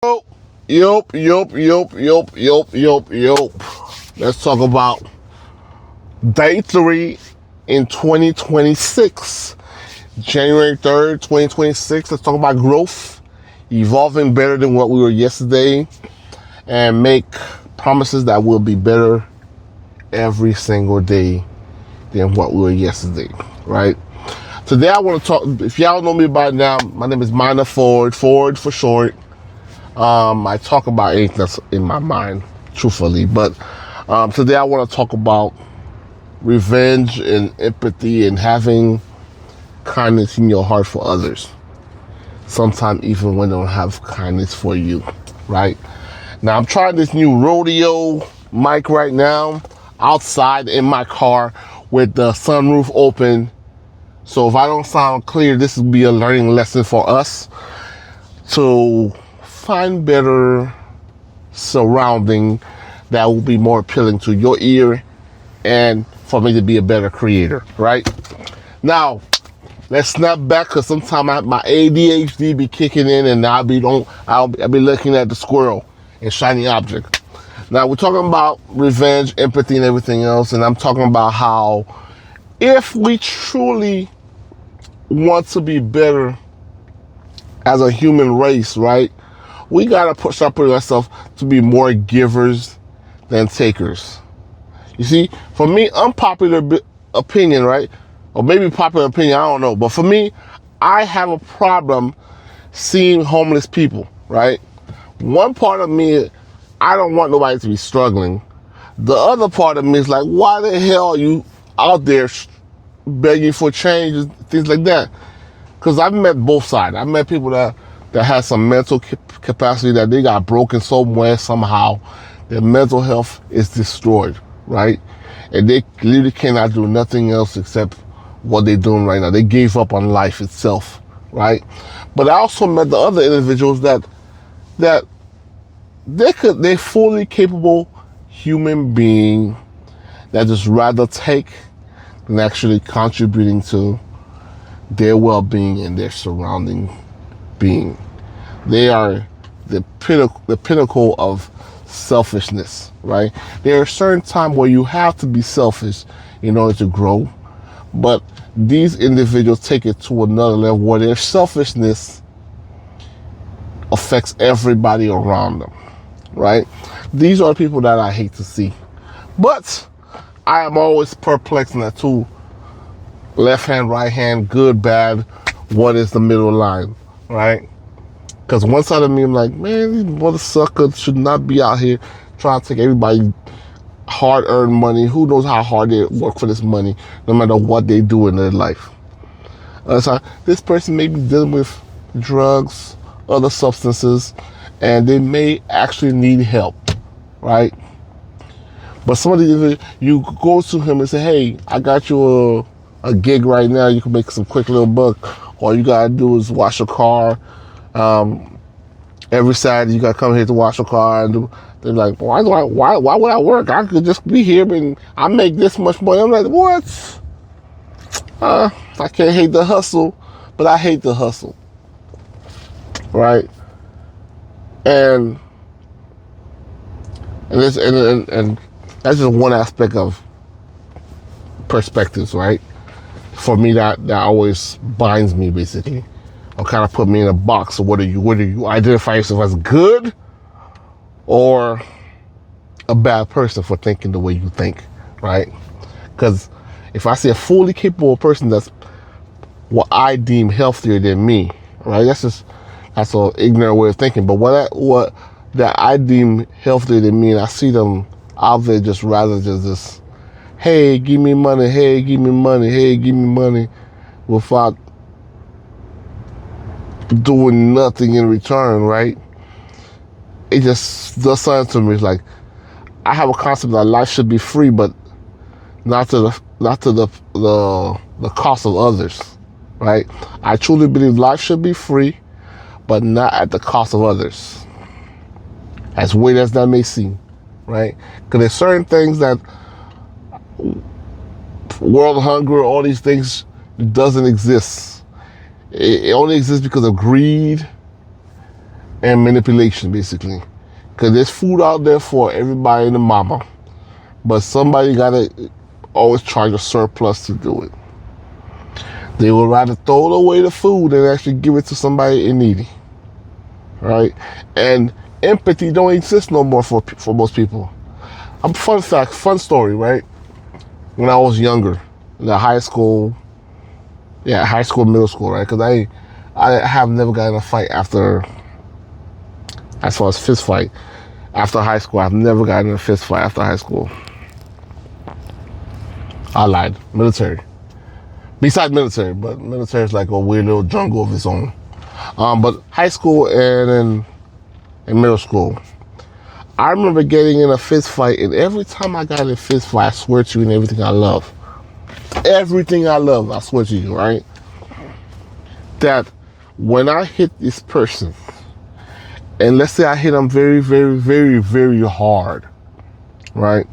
Yup, yup. Let's talk about day 3 in 2026. January 3rd, 2026. Let's talk about growth, evolving better than what we were yesterday, and make promises that will be better every single day than what we were yesterday, right? Today I want to talk, if y'all know me by now, my name is Minor Ford for short. I talk about anything that's in my mind, truthfully. But today I want to talk about revenge and empathy and having kindness in your heart for others. Sometimes even when they don't have kindness for you, right? Now I'm trying this new Rodeo mic right now outside in my car with the sunroof open. So if I don't sound clear, this will be a learning lesson for us to find better surrounding that will be more appealing to your ear and for me to be a better creator, right? Now, let's snap back because sometimes my ADHD be kicking in and I'll be looking at the squirrel and shiny object. Now, we're talking about revenge, empathy, and everything else, and I'm talking about how if we truly want to be better as a human race, right? We gotta start putting ourselves to be more givers than takers. You see, for me, unpopular opinion, right? Or maybe popular opinion, I don't know. But for me, I have a problem seeing homeless people, right? One part of me, I don't want nobody to be struggling. The other part of me is like, why the hell are you out there begging for change and things like that? Because I've met both sides. I've met people that has some mental capacity that they got broken somewhere, somehow. Their mental health is destroyed, right? And they literally cannot do nothing else except what they're doing right now. They gave up on life itself, right? But I also met the other individuals that they're fully capable human being that just rather take than actually contributing to their well-being and their surrounding being. They are the pinnacle of selfishness, right? There are certain times where you have to be selfish in order to grow, but these individuals take it to another level where their selfishness affects everybody around them, right? These are people that I hate to see, but I am always perplexed in that too. Left hand, right hand, good, bad, what is the middle line, right? Because one side of me, I'm like, man, these mother suckers should not be out here trying to take everybody hard-earned money. Who knows how hard they work for this money, no matter what they do in their life. So this person may be dealing with drugs, other substances, and they may actually need help, right? But somebody, you go to him and say, hey, I got you a gig right now. You can make some quick little buck. All you gotta do is wash your car. Every Saturday you gotta come here to wash your car, and they're like, why would I work? I could just be here and I make this much money. I'm like, what? I can't hate the hustle, but I hate the hustle, right? And that's just one aspect of perspectives, right? For me, that always binds me, basically, or kind of put me in a box. So whether you identify yourself as good or a bad person for thinking the way you think, right? Because if I see a fully capable person that's what I deem healthier than me, right? That's an ignorant way of thinking. But what that I deem healthier than me, and I see them out there just rather just this, hey, give me money, hey, give me money, hey, give me money, without doing nothing in return, right? It just does something to me. It's like, I have a concept that life should be free, but not to the cost of others, right? I truly believe life should be free, but not at the cost of others. As weird as that may seem, right? Because there's certain things that world hunger, all these things doesn't exist. It only exists because of greed and manipulation, basically. Because there's food out there for everybody and the mama, but somebody gotta always charge a surplus to do it. They would rather throw away the food than actually give it to somebody in need, right? And empathy don't exist no more for most people. Fun fact, fun story, right? When I was younger, in the high school, middle school, right? Because I have never gotten in a fight after, as far as fist fight, after high school. I've never gotten in a fist fight after high school. I lied. Military. Besides military, but military is like a weird little jungle of its own. But high school and in middle school, I remember getting in a fist fight, and every time I got in a fist fight, I swear to you, and everything I love, I swear to you, right? That when I hit this person, and let's say I hit them very, very, very, very hard, right?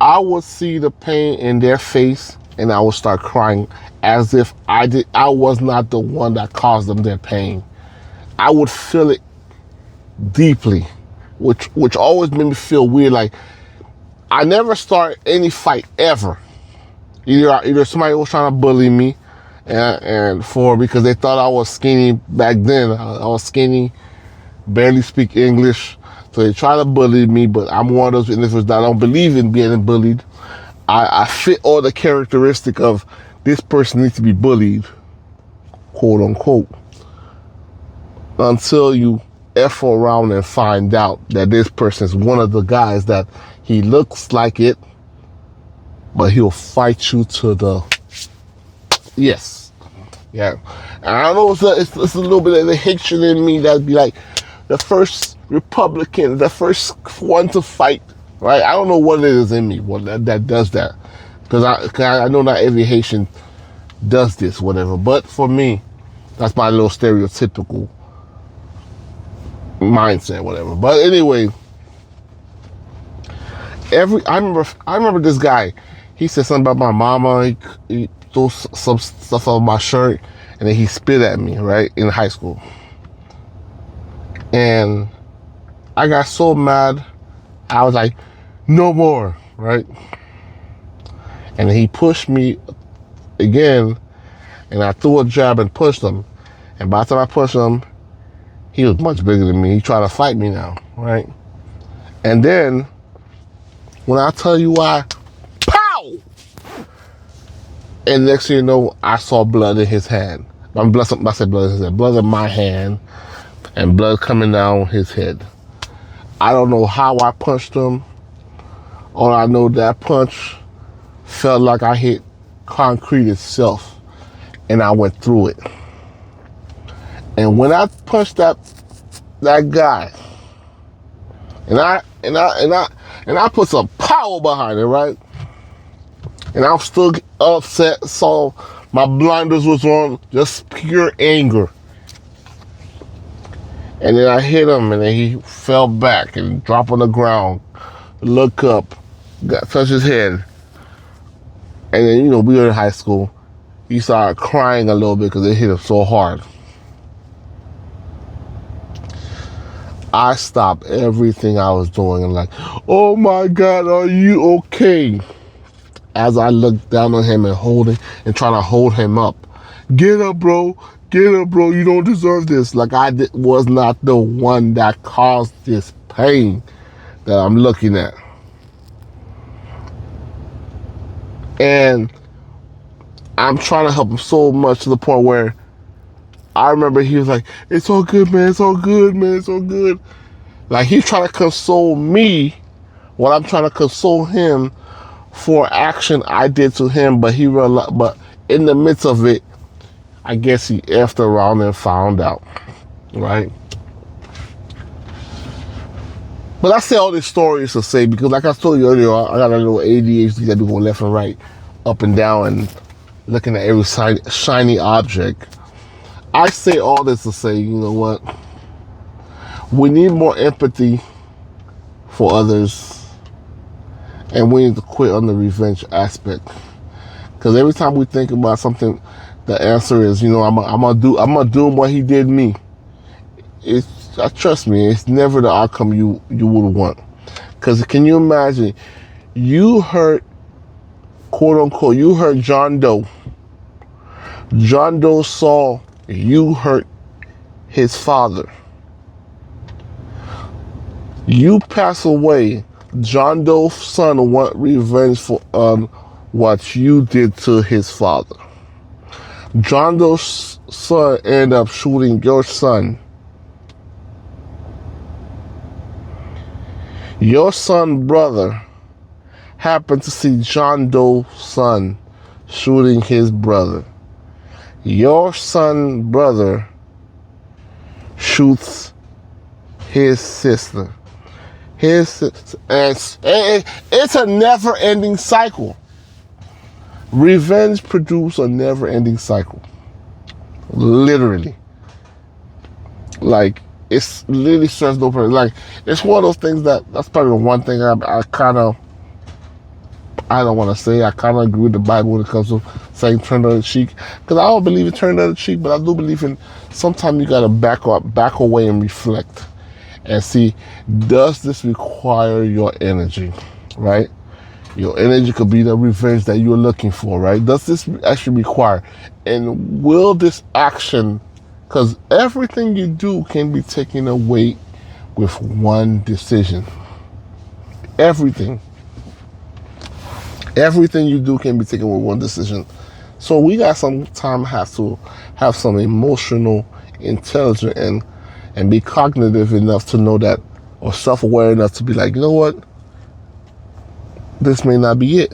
I would see the pain in their face, and I would start crying as if I was not the one that caused them their pain. I would feel it deeply, which always made me feel weird. Like, I never start any fight ever. Either somebody was trying to bully me, and because they thought I was skinny back then. I was skinny, barely speak English, so they try to bully me. But I'm one of those individuals that I don't believe in being bullied. I fit all the characteristic of this person needs to be bullied, quote unquote, until you F around and find out that this person is one of the guys that he looks like it, but he'll fight you to the yes. Yeah. And I know it's a little bit of the hatred in me that'd be like the first Republican, the first one to fight, right? I don't know what it is in me that does that. Because I know not every Haitian does this, whatever. But for me, that's my little stereotypical mindset, whatever. But anyway, I remember this guy. He said something about my mama. He threw some stuff on my shirt, and then he spit at me, right, in high school. And I got so mad, I was like, no more, right? And then he pushed me again, and I threw a jab and pushed him. And by the time I pushed him, he was much bigger than me. He tried to fight me now, right? And then, when I tell you why, pow! And next thing you know, I saw blood in his hand. I said blood in his hand. Blood in my hand, and blood coming down his head. I don't know how I punched him. All I know, that punch felt like I hit concrete itself, and I went through it. And when I punched that guy, and I put some power behind it, right? And I'm still upset, so my blinders was on, just pure anger. And then I hit him, and then he fell back and dropped on the ground, look up, touch his head. And then, we were in high school. He started crying a little bit because it hit him so hard. I stopped everything I was doing and like, oh my God, are you okay? As I looked down on him and trying to hold him up. Get up, bro. Get up, bro. You don't deserve this. Like was not the one that caused this pain that I'm looking at. And I'm trying to help him so much to the point where I remember he was like, it's all good, man. It's all good, man. It's all good. Like, he's trying to console me while I'm trying to console him for action I did to him. But but in the midst of it, I guess he effed around and found out, right? But I say all these stories to say, because like I told you earlier, I got a little ADHD that be going left and right, up and down, and looking at every shiny object. I say all this to say, you know what? We need more empathy for others, and we need to quit on the revenge aspect. Because every time we think about something, the answer is, I'm gonna do what he did me. trust me, it's never the outcome you would want. Because can you imagine, you hurt, quote unquote, you hurt John Doe. John Doe saw you hurt his father. You pass away. John Doe's son want revenge for what you did to his father. John Doe's son ended up shooting your son. Your son brother happened to see John Doe's son shooting his brother. Your son brother shoots his sister. It's a never-ending cycle. Revenge produces a never-ending cycle. Literally. Like, it's literally serves no purpose. Like, it's one of those things that's probably the one thing I don't want to say. I kind of agree with the Bible when it comes to saying turn the other cheek. Because I don't believe in turn the other cheek, but I do believe in sometimes you got to back away and reflect. And see, does this require your energy, right? Your energy could be the revenge that you're looking for, right? Does this actually require? And will this action, because everything you do can be taken away with one decision. Everything you do can be taken with one decision. So we got sometimes have to have some emotional intelligence and be cognitive enough to know that, or self-aware enough to be like, you know what? This may not be it.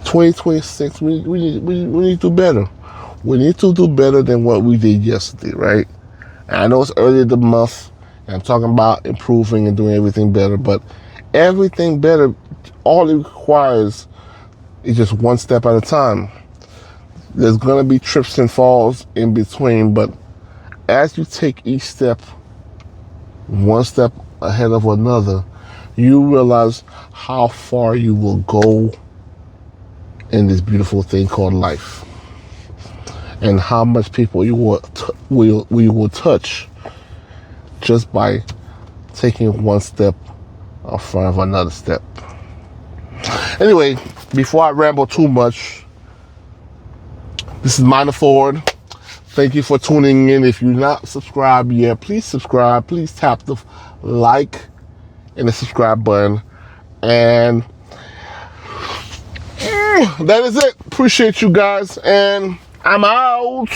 2026, we need to do better. We need to do better than what we did yesterday, right? And I know it's early in the month, and I'm talking about improving and doing everything better, but everything better, all it requires is just one step at a time. There's going to be trips and falls in between, but as you take each step, one step ahead of another, you realize how far you will go in this beautiful thing called life, and how much people you will touch just by taking one step in front of another step. Anyway, before I ramble too much, this is Minor Ford. Thank you for tuning in. If you're not subscribed yet, please subscribe. Please tap the like and the subscribe button. And that is it. Appreciate you guys. And I'm out.